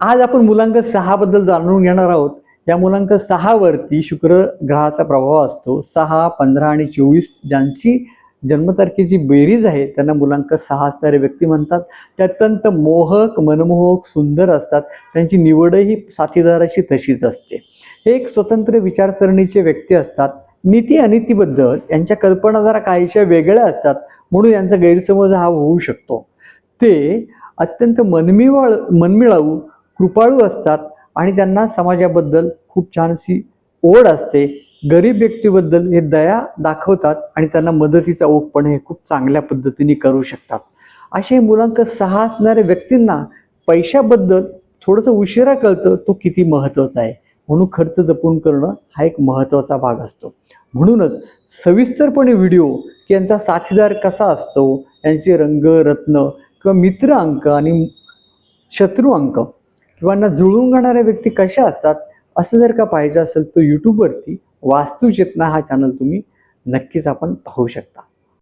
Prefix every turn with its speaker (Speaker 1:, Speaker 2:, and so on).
Speaker 1: आज आपण मुलांक 6 बद्दल जाणून घेणार आहोत. या मुलांक 6 वरती शुक्र ग्रहाचा प्रभाव असतो. 6, 15 आणि 24 ज्यांची जन्मतारखेची बेरीज आहे त्यांना मुलांक 6 असणारे व्यक्ती म्हणतात. ते अत्यंत मोहक, मनमोहक, सुंदर असतात. त्यांची निवडही साथीदाराची तशीच असते. हे एक स्वतंत्र विचारसरणीचे व्यक्ती असतात. नीती अनितीबद्दल यांच्या कल्पना जरा काहीशा वेगळ्या असतात, म्हणून यांचा गैरसमज हा होऊ शकतो. ते अत्यंत मनमिळाऊ, कृपाळू असतात आणि त्यांना समाजाबद्दल खूप छानशी ओढ असते. गरीब व्यक्तीबद्दल हे दया दाखवतात आणि त्यांना मदतीचा ओघ पण हे खूप चांगल्या पद्धतीने करू शकतात. असे मुलांक 6 असणाऱ्या व्यक्तींना पैशाबद्दल थोडंसं उशिरा कळतं तो किती महत्त्वाचा आहे. म्हणून खर्च जपून करणं हा एक महत्त्वाचा भाग असतो. म्हणूनच सविस्तरपणे व्हिडिओ की यांचा साथीदार कसा असतो, यांचे रंग, रत्न किंवा मित्र अंक आणि शत्रू अंक किंवा ना जुळून जाणाऱ्या व्यक्ती कशा असतात असं जर का पाहिजे असेल तर यूट्यूबवरती वास्तुचेतना हा चॅनल तुम्ही नक्कीच आपण पाहू शकता.